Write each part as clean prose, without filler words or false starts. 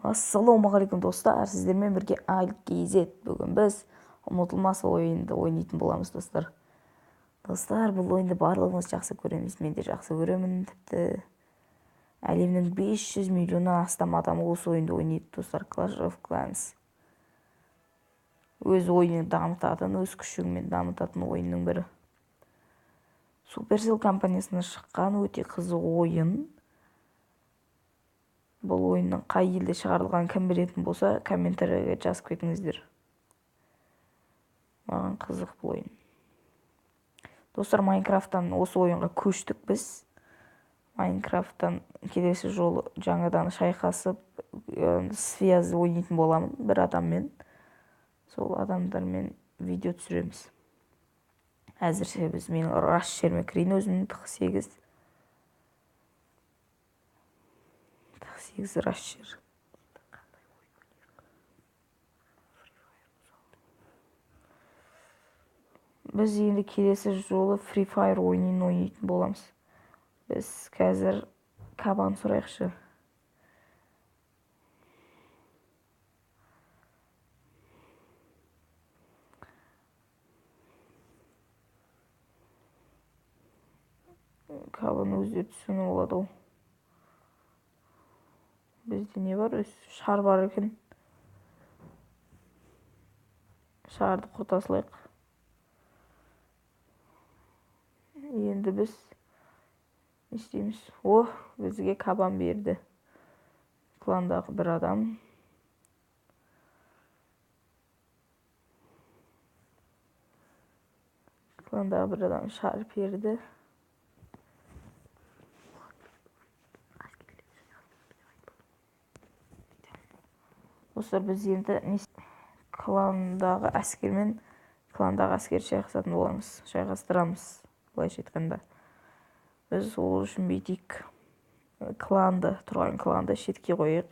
Ассалаумағалейкум достар, сіздермен бірге Аль-Кейзет. Бүгін біз ұмытылмас ойынды ойнайтын боламыз достар. Достар, бұл ойынды барлығымыз жақсы көреміз. Мен де жақсы көремін. Тіпті әлемнің 500 миллионнан астам адамы осы ойынды ойнайды достар. Clash of Clans. Өз ойынын дамытатын, өз күшіңмен дамытатын ойынның бірі. Supercell компаниясынан шыққан өте қызық ойын. Бұл ойынның қай елде шығарылған кім білетін болса, комментарийге жазып кетіңіздер. Маған қызық бұл ойын. Достар, Майнкрафттан осы ойынға көштік біз. Майнкрафттан келесі жолы жаңадан шайқасып, связь ойнайтын боламын бір адаммен. Сол адамдармен видео түсіреміз. Әзірше біз менің раш жеріме кірейін, өзімнің 8 раш жер. Біз енді келесі жолы Free Fire ойнайтын боламыз. Біз қазір кабан сұрайықшы. Кабан өздері түсіну болады ол. Бізде не бар? Шар бар екен. Шарды құрта салайық. Енді біз не істейміз? Бізге кабан берді. Кландағы бір адам. Кландағы бір адам шар берді. Достар, біз енді кландағы әскер шайқасатын боламыз. Шайқастырамыз, былайша айтқанда. Біз ол үшін бүйтейік. Тұрған кланды шетке қойайық.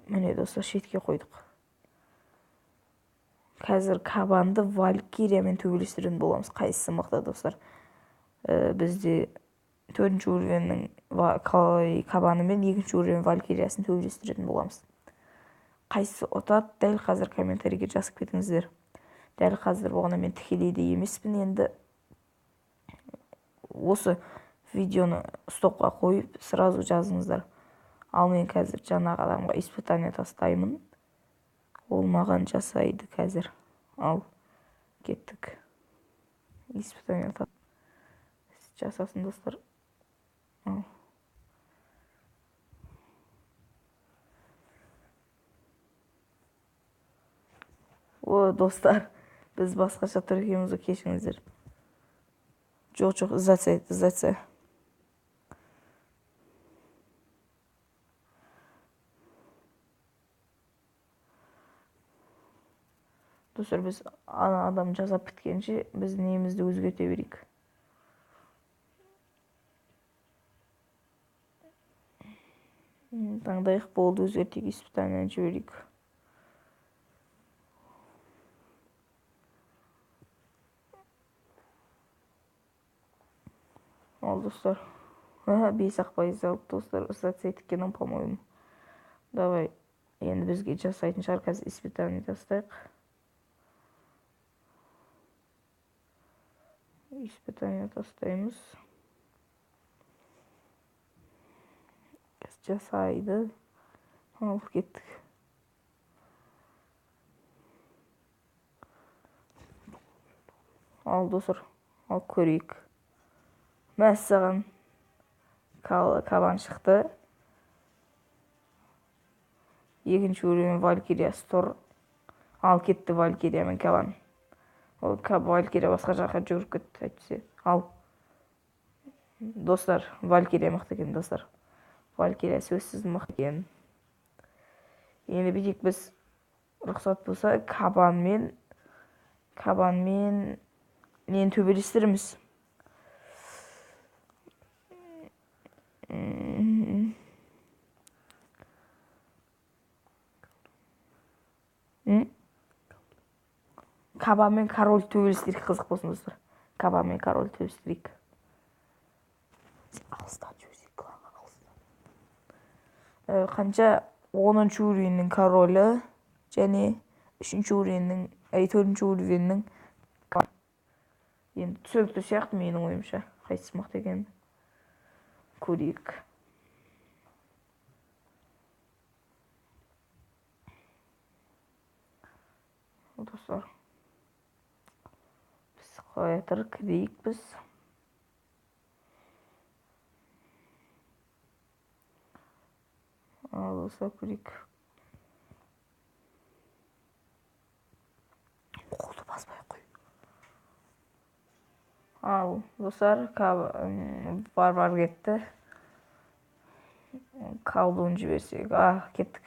Міне достар, шетке қойдық. Қазір кабанды Валькириямен төбелестіретін боламыз. Қайсысы мықты достар? Бізде 4-ші уровеннің кабаны мен 2-ші уровен Валькириясын төбелестіретін боламыз. Қайсысы ұтады? Дәл қазір комментарийге жазып кетіңіздер. Дәл қазір болғанда мен тікелейде емеспін. Енді осы видеоны стопқа қойып, сразу жазыңыздар. Ал мен қазір жаңағы адамға испытание тастаймын. Ол маған жасайды қазір. Ал, кеттік. Испытание жасасын достар. Достар, біз басқаша тұр екенімізді кешіңіздер. Жоқ, іздатса. Достар, біз адам жазап біткенше, біз немізді өзгерте берейік. Таңдайық, болды, өзгертейік, испытанияны жіберейік. Ал, достар. 5-ақ пайыз алып, достар, іздатса еткенім, по-моему. Давай, енді бізге жасайтын шығар, қазір испытание тастайық. Испытание тастаймыз. Жасайды. Ал, кеттік. Ал, достар, ал көрейік. Мәссаған кабан шықты. 2-ші уровен Валькириясы тұр. Ал, кетті Валькирия мен кабан. Ол Валькирия басқа жаққа жүріп кетті, әйтпесе. Ал, достар, Валькирия мықты екен, достар. Валькирия сөзсіз мықты екен. Енді бүйтейік, біз рұқсат болса кабанмен нені төбелестіреміз. Кабанмен король төбелестірейік, қызық болсын достар. Кабанмен король төбелестірейік. Алыста Kança 10-nчы уровеньнің королі және 3-нчы уровеньнің, 4-нчы уровеньнің енді түсінікті сияқты менің ойымша. Қайсысы мықты екенін көрейік. Достар, біз қоятыр кірейік біз. Ал осылай көрейік. Қолды баспай қой. Ал достар, бар кетті. Колдун жіберсек, кеттік.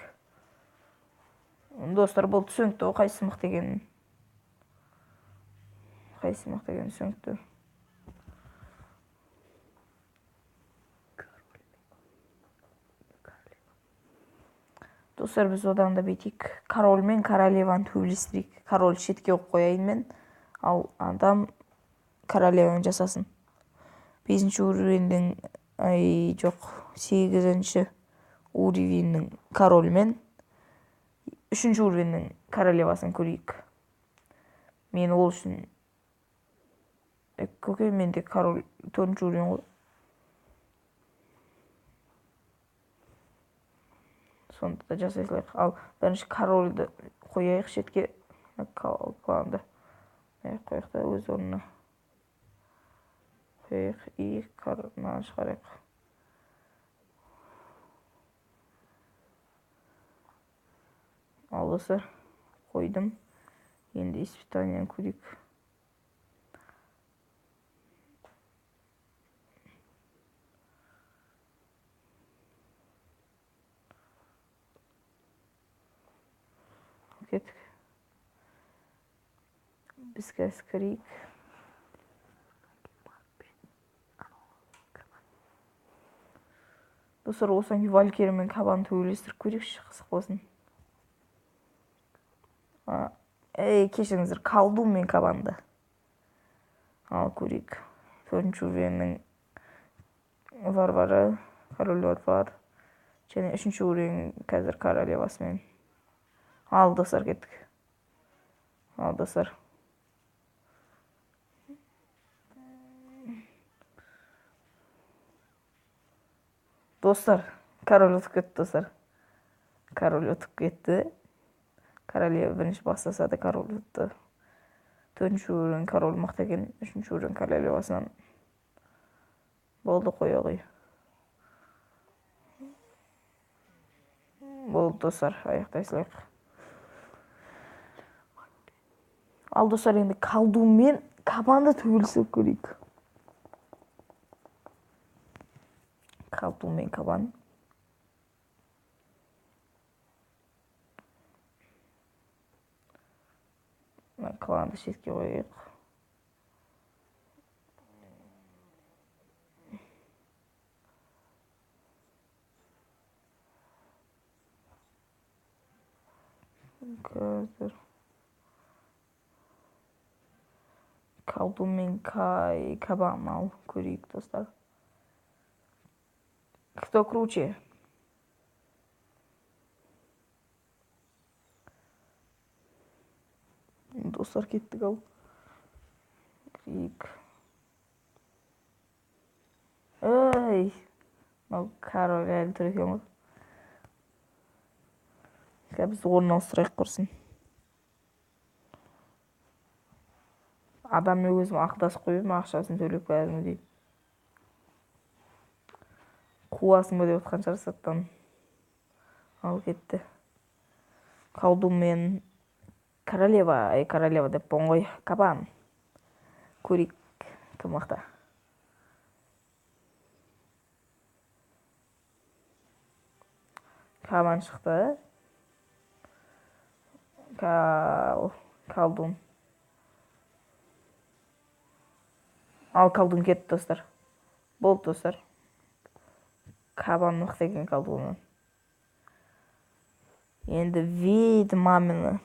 Достар, бұл түсінікті, қайсысы мықты екенін. Түсінікті. Достар, біз одан да бетейік. Король мен королеваны төбелестірейік. Король шетке қойып қояйын мен, ал адам королеваны жасасын. 5-нчі уровеньдің, 8-нчі уровеньнің король мен 3-нчі уровеньнің королевасын көрейік. Мен ол үшін көке, менде король 4-нчі уровень ғой. Сонда да жасай салайық. Ал бірінші корольді қояйық шетке. Кланды қояйық та өз орнына қояйық. И король шығарайық. Ал осы қойдым. Енді испытанияны көрейік. Кеттік. Біз қазір кірейік. Достар, осыдан кейін Валькирия мен Кабаны төбелестіріп көрейікші, қызық болсын. Кешіріңіздер, колдун мен Кабанды. Ал көрейік. 4-нчі уровеньнің варвары, король варвар. Және 3-нчі уровень қазір королевасымен. Ал достар, кеттік. Ал достар. Достар, король ұтып кетті, достар. Король ұтып кетті. Королева бірінші бастаса да король ұтты. 4-нчі уровень король мықты екен, 3-нчі уровень королевасынан. Болды, қоя ғой. Болды, достар, аяқтай салайық. Ал достар, енді колдун мен Кабанды төбелесіп көрейік. Колдун мен Кабан. Кланды шетке қояйық. Қазір колдун мен Кабан ал көрейік, достар. Кто круче? Достар, кеттік ал. Крик. Король әлі тұр екен ғой. Біз орнын ауыстырайық құрсын. Адаммен өзім ақылдасып қойып, ақшасын төлеп кәдімгі дейді. Қуасың ба деп отқан шығар сырттан. Ал кетті. Колдун мен королева деп қой. Кабан. Көрейік, кім мықты. Кабан шықты. Колдун. Ал колдун кетті, достар. Болды, достар. Кабан мықты екен колдуннан. Енді ведьманы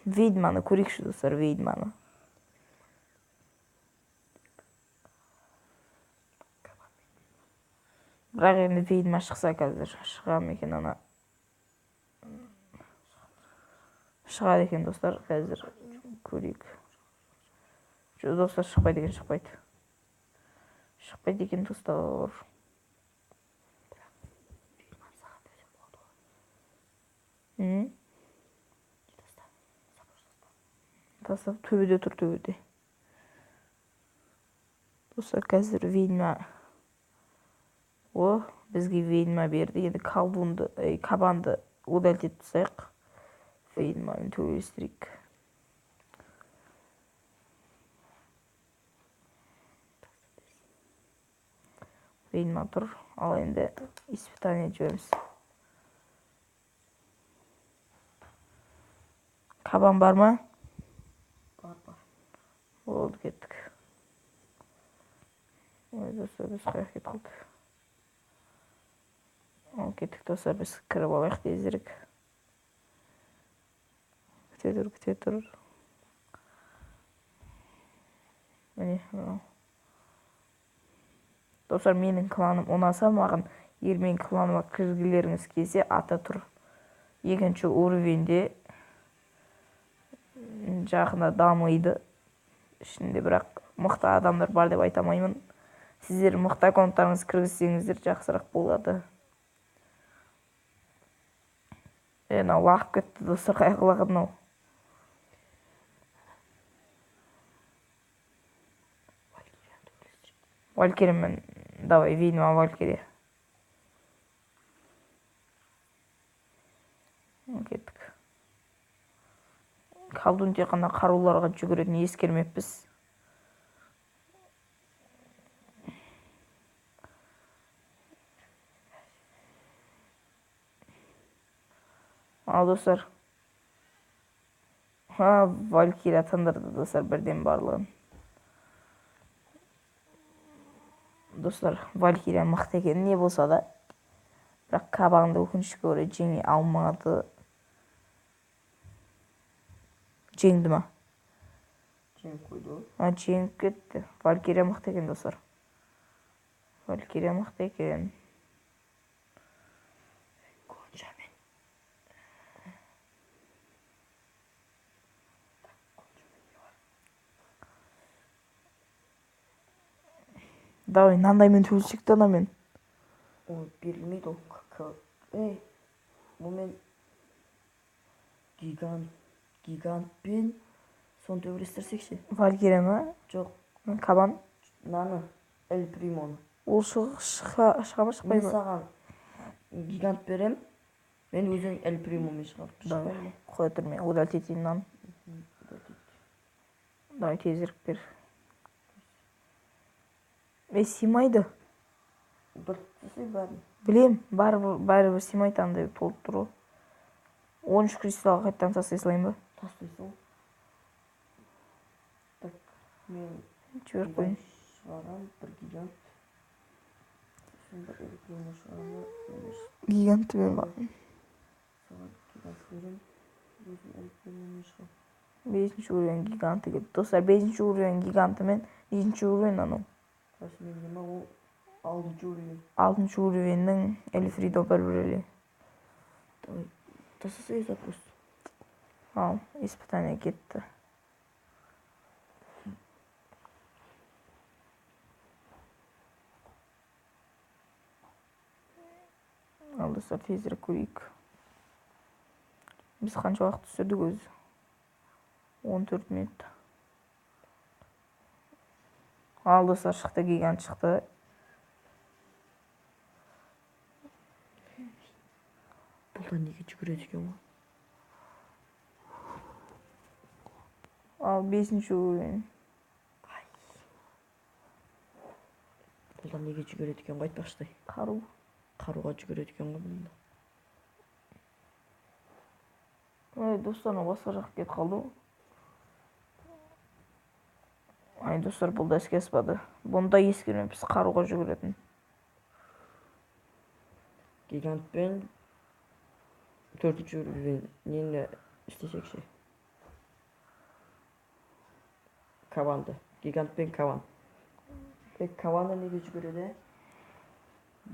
көрейікші, достар, ведьманы. Бірақ енді ведьма шықса қазір шығам екен ана Шығады екен достар, қазір көрейік. Достар, шықпайды екен достар. Тастап төбеде тұр, төбеде. Достар, қазір ведьма бізге ведьма берді. Енді кабанды удалить тастайық. Ведьмамен төбелестірейік. Ведьма тұр. Ал енді испытание жібереміз. Кабан бар ма? Бар. Болды, кеттік. Ой, достар, біз қаяқ кет қалды. Ал кеттік достар, біз кіріп алайық тезірек. Күте тұр. Міне, достар, менің кланым ұнаса, маған менің кланыма кіргілеріңіз келсе, ата тұр. 2-ші уровеньде жақында дамиды. Ішінде бірақ мықты адамдар бар деп айтамаймын. Сіздер мықты аккаунттарыңыз кіргізсеңіздер жақсырақ болады. Лағып кетті достар, қайғылаған мынау. Валькириямен, давай, ведьма Валькирия. Кеттік. Колдун тек қана қаруларға жүгіретін ескермеппіз. Ал достар. Валькирия тындырды достар бірден барлығын. Достар, Валькирия мықты екен, не болса да. Бірақ кабанды өкінішке орай жеңе алмады. Жеңді ма? Жеңіп қойды. Жеңіп кетті. Валькирия мықты екен достар. Валькирия мықты екен. Давай, нандаймен төбелесек анамен. Ой, берілмейді ол. Мұмен гигантпен сон төбелестірсекші. Валькирия ма? Жоқ. Кабан? Наны, Эль Примоны. Ол шыға ма, шықпай Мен ма? саған гигант берем, мен өзің Эль Примомен шығарып шықпай ма? Қоя тұр, мен удалить етейін наны. Давай, тезірік бер. Симайды. Бір түсі бәрін. Білем, бәрібір симайды, андай толып тұр. 13 кристалға қайттан тастай салайын ба? Тастайсың. Так, мен жіберіп қойын. Шығарам, бір гигант. Бір Эль Примо шығарам. Гигантты мен ба? Саған гигант берем, өзің Эль Примомен шығарам. 5-ші уровень гиганты кетті. Достар, 5-ші уровень гиганты мен 4-ші уровень анау. Мен нема ол 6-ші уровень. 6-ші уровеннің Эльфридо бір-бірі. Давай, тасасай запрос. Ал, испытание кетті. Ал, достар, тезірек көрейік. Біз қанша уақыт түсірдік өзі? 14 минут. Ал, достар, шықты, гигант шықты. Бұлдан неге жүгіреді екен ғой? Ал, 5-ші уровень. Бұлдан неге жүгіреді екен ғой, айтпақшыдай? Қаруға жүгіреді екен ғой бұлда. Достар, басқа жаққа кетіп қалды. Достар, бұл да іске аспады. Бұны да ескермеппіз, қаруға жүгіретін. Гигантпен 4-ші уровень нені істесекші? Кабанды. Гигантпен кабан. Кабанды неге жүгіреді?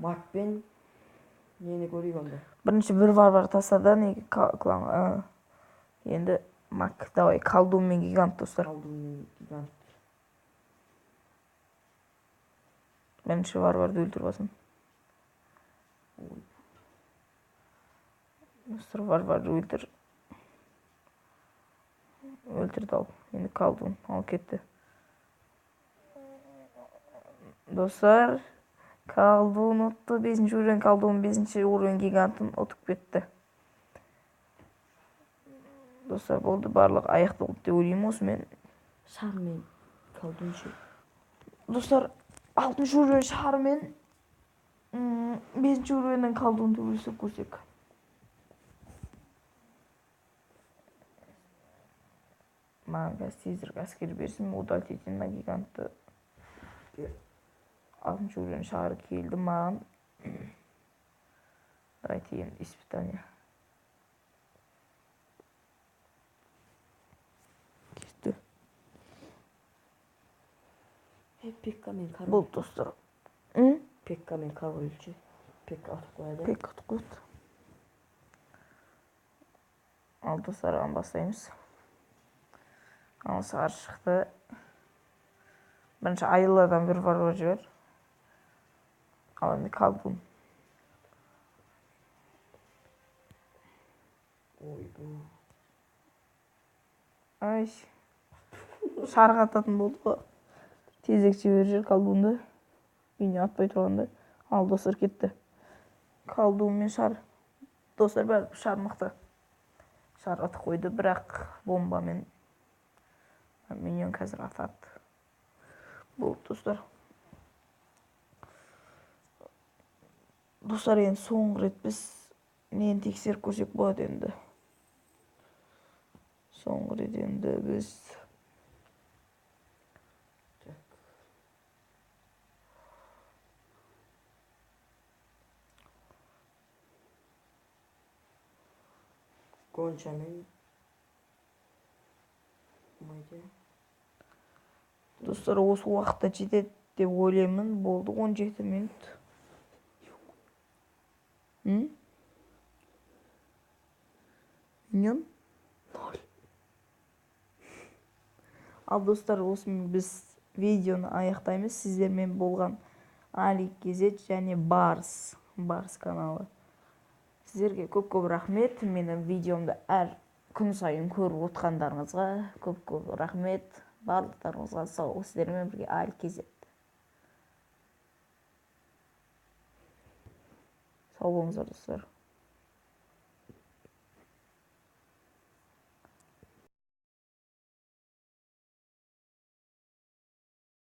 Макпен нені көрейік онда? Бірінші бір варвар тастады, неге клан. Енді мак, давай, колдун мен гигант, достар. Колдун мен гигант. Бірінші варварды өлтіріп алсын. Достар, варварды өлтірді ал. Енді колдун ал кетті. Достар, колдун ұтты. 5-ші уровень колдун, 5-ші уровень гигантын ұтып кетті. Достар, болды, барлық аяқты болды деп ойлаймын осымен. Шар мен колдун ше. Достар, 6-ші уровень шар мен 5-ші уровеньнен колдун төбелесіп көрсек. Маған қазір тезірек әскер берсін, удалить етейін на гигантты. 6-ші уровень шары келді маған. Давайте енді испытание. Кетті. Пекка мен король. Болды, достар. Пекка мен король ше. Пекка атып қояды. Пек ұтып қойды. Ал достар, бастаймыз. Ал сары шықты. Бірінші айылладан бір варвар жібер. Ал енді колдун. Ой, бұл. Ай. Шарға ататын болды ғой. Тезек жібер жер колдунды. Үйіне атпай тұрғанда. Ал достар, кетті. Колдун мен шар. Достар, бәрі шар мықты. Шар атып қойды, бірақ бомбамен миньон қазір атады. Болды, достар. Достар, енді соңғы рет біз нені тексеріп көрсек болады енді. Соңғы рет енді біз Гонча мен майда. достар, осы уақытта жетеді деп ойлаймын. Болды, 17 минут. Миньон? 0. Ал достар, осымен біз видеоны аяқтаймыз. Сіздермен болған Али Кезет және Барс каналы. Сіздерге көп-көп рахмет. Менің видеомды әр күн сайын көріп отқандарыңызға көп-көп рахмет. Барлықтарыңызға сау. Сіздермен бірге Али Кезет. Сау болыңыздар, достар.